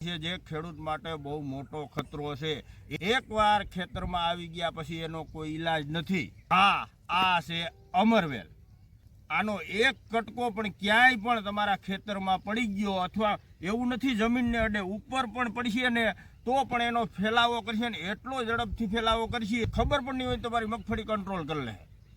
જે ખેડૂત માટે બહુ મોટો ખતરો છે। એકવાર ખેતરમાં આવી ગયા પછી એનો કોઈ ઈલાજ નથી। આ છે અમરવેલ। આનો એક કટકો પણ ક્યાંય પણ તમારા ખેતરમાં પડી ગયો અથવા એવું નથી જમીનને અડે ઉપર પણ પડશે ને તો પણ એનો ફેલાવો કરશે ને એટલો ઝડપથી ફેલાવો કરશે ખબર પણ નહીં હોય તમારી મગફળી કંટ્રોલ કરી લે।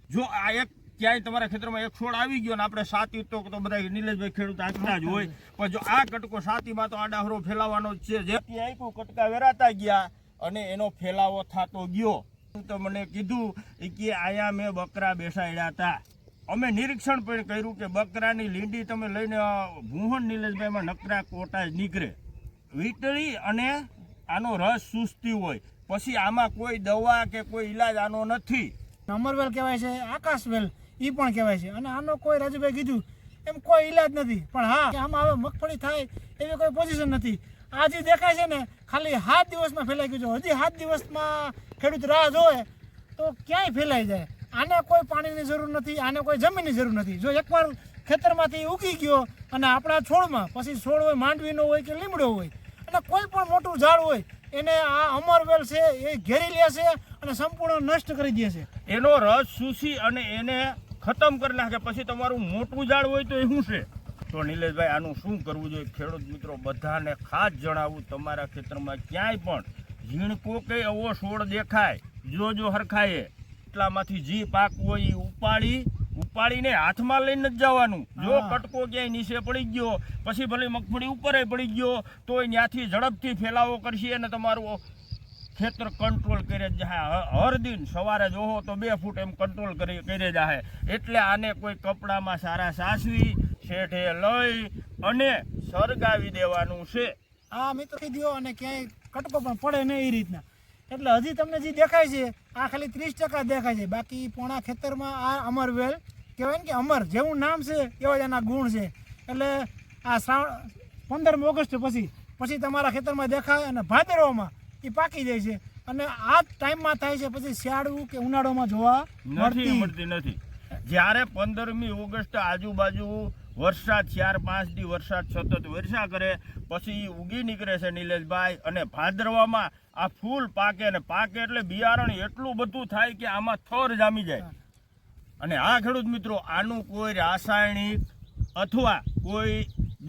જો આ એક ક્યાંય તમારા ખેતરમાં એક છોડ આવી ગયો ને આપણે સાતી તો બધા નિલેશભાઈ ખેડૂત આંકતા જ હોય પણ જો આ કટકો સાતીમાં તો આડાહરો ફેલાવાનો જ છે। જે આપ્યું કટકા વેરાતા ગયા અને એનો ફેલાવો થતો ગયો તો મને કીધું કે આયા મેં બકરા બેસાડ્યા હતા। અમે નિરીક્ષણ પણ કર્યું કે બકરાની લીંડી તમે લઈને ભૂહણ નિલેશભાઈમાં નકરા કોટા જ નીકળે વીટળી અને આનો રસ સુસ્તી હોય પછી આમાં કોઈ દવા કે કોઈ ઈલાજ આનો નથી। અમરવેલ કહેવાય છે, આકાશવેલ એ પણ કહેવાય છે અને આનો કોઈ રાજુભાઈ કીધું એમ કોઈ ઈલાજ નથી પણ હા આમાં હવે મગફળી થાય એવી કોઈ પોઝિશન નથી। આ જે દેખાય છે ને ખાલી 7 દિવસમાં ફેલાઈ ગયું છે। હજી 7 દિવસમાં ખેડૂત રાહ જોવે તો ક્યાંય ફેલાઈ જાય। આને કોઈ પાણીની જરૂર નથી, આને કોઈ જમીનની જરૂર નથી। જો એકવાર ખેતરમાંથી ઉગી ગયો અને આપણા છોડમાં પછી છોડ હોય માંડવીનો હોય કે લીમડો હોય અને કોઈ પણ મોટું ઝાડ હોય એને આ અમરવેલ છે એ ઘેરી લેશે અને સંપૂર્ણ નષ્ટ કરી દેશે। એનો રસ સૂસી અને એને ખતમ કરી નાખે પછી તમારું મોટું ઝાડ હોય તો એ શું છે? તો નિલેશભાઈ આનું શું કરવું જોઈએ ખેડૂત મિત્રો બધાને ખાસ જણાવું તમારા ખેતરમાં ક્યાંય પણ ઝીણકો કે એવો છોડ દેખાય જો હરખાય એટલામાંથી જી પાકવું હોય એ ઉપાડીને હાથમાં લઈને જ જવાનું। જો કટકો ક્યાંય નીચે પડી ગયો પછી ભલે મગફળી ઉપર પડી ગયો તો ત્યાંથી ઝડપથી ફેલાવો કરશે અને તમારું ખેતર કંટ્રોલ કરે જાય। હર દિન સવારે જોવો તો 2 ફૂટ એમ કંટ્રોલ કરે જાય। એટલે આને કોઈ કપડામાં સારા સાસવી શેઠે લઈ અને સળગાવી દેવાનું છે। હા મિત્રો કહી દો અને ક્યાંય કટકો પણ પડે નહીં એ રીતના। એટલે હજી તમને જે દેખાય છે આ ખાલી 30% દેખાય છે, બાકી પોણા ખેતરમાં આ અમરવેલ કહેવાય ને કે અમર જેવું નામ છે એવા જ એના ગુણ છે। એટલે આ 15 ઓગસ્ટ પછી તમારા ખેતરમાં દેખાય અને ભાદરવામાં એ પાકી જાય છે અને આ ટાઈમમાં થાય છે પછી શિયાળું કે ઉનાળામાં જોવા મળતી નથી। જ્યારે 15મી ઓગસ્ટ આજુબાજુ વરસાદ 4-5 દી વરસાદ સતત વર્ષા કરે પછી ઉગી નીકળે છે નિલેશભાઈ અને ભાદરવામાં આ ફૂલ પાકે ને પાકે એટલે બિયારણ એટલું બધું થાય કે આમાં થર જામી જાય। અને આ ખેડૂત મિત્રો આનું કોઈ રાસાયણિક અથવા કોઈ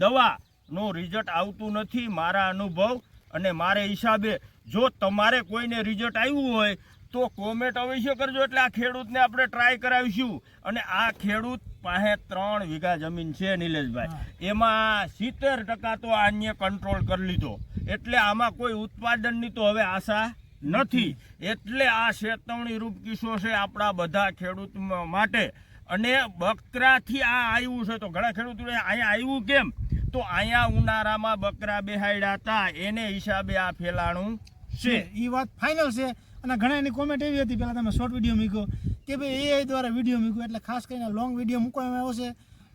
દવાનો રિઝલ્ટ આવતું નથી મારા અનુભવ અને મારે હિસાબે। જો તમારે કોઈને રિઝલ્ટ આવ્યું હોય તો કોમેન્ટ અવશ્ય કરજો એટલે આ ખેડૂતને આપણે ટ્રાય કરાવીશું। અને આ ખેડૂત પાસે 3 વીઘા જમીન છે નિલેશભાઈ, એમાં 70% તો આને કંટ્રોલ કરી લીધો એટલે આમાં કોઈ ઉત્પાદનની તો હવે આશા નથી। એટલે આ ચેતવણી રૂપ કિસ્સો છે આપણા બધા ખેડૂત માટે। અને બકરાથી આ આવ્યું છે તો ઘણા ખેડૂતો અહીંયા આવ્યું કેમ તો અહીંયા ઉનાળામાં બકરા બેહાડ્યા હતા એને હિસાબે આ ફેલાણું છે। એ વાત ફાઇનલ છે અને ઘણા એની કોમેન્ટ એવી હતી પહેલાં તમે શોર્ટ વિડીયો મૂક્યો કે ભાઈ AI દ્વારા વિડીયો મૂક્યો એટલે ખાસ કરીને લોંગ વિડીયો મૂકવામાં આવ્યો છે।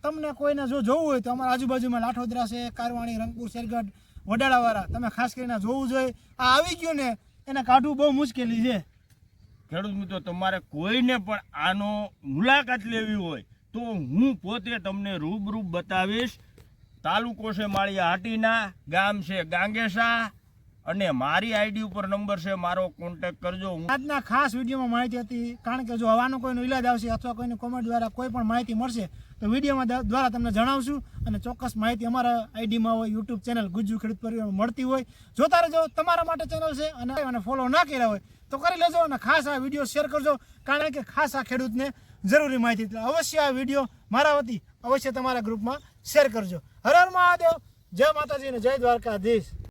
તમને કોઈને જો જોવું હોય તો અમારા આજુબાજુમાં લાઠોદરા છે, કારવાણી, રંગપુર, શેરગઢ, વડાળાવાળા તમે ખાસ કરીને જોવું જોઈએ। આ આવી ગયું ને એને કાઢવું બહુ મુશ્કેલી છે। ખેડૂત મિત્રો તમારે કોઈને પણ આનો મુલાકાત લેવી હોય તો હું પોતે તમને રૂબરૂ બતાવીશ। તાલુકો છે માળિયા હાટીના, ગામ છે ગાંગેસા અને મારી આઈડી ઉપર નંબર છે, મારો કોન્ટેક્ટ કરજો। આજના ખાસ વિડીયોમાં માહિતી હતી કારણ કે જો હવાનો કોઈનો ઈલાજ આવશે અથવા કોઈની કોમેન્ટ દ્વારા કોઈ પણ માહિતી મળશે તો વિડીયોમાં દ્વારા તમને જણાવશું અને ચોક્કસ માહિતી અમારા આઈડીમાં હોય યુટ્યુબ ચેનલ ગુજ્જુ ખેડૂત પરિવાર મળતી હોય। જોતા રહેજો, તમારા માટે ચેનલ છે અને ફોલો ના કર્યા હોય તો કરી લેજો અને ખાસ આ વિડીયો શેર કરજો કારણ કે ખાસ આ ખેડૂતને જરૂરી માહિતી એટલે અવશ્ય આ વિડીયો મારા વતી અવશ્ય તમારા ગ્રુપમાં શેર કરજો। હર હર મહાદેવ, જય માતાજી અને જય દ્વારકાધીશ।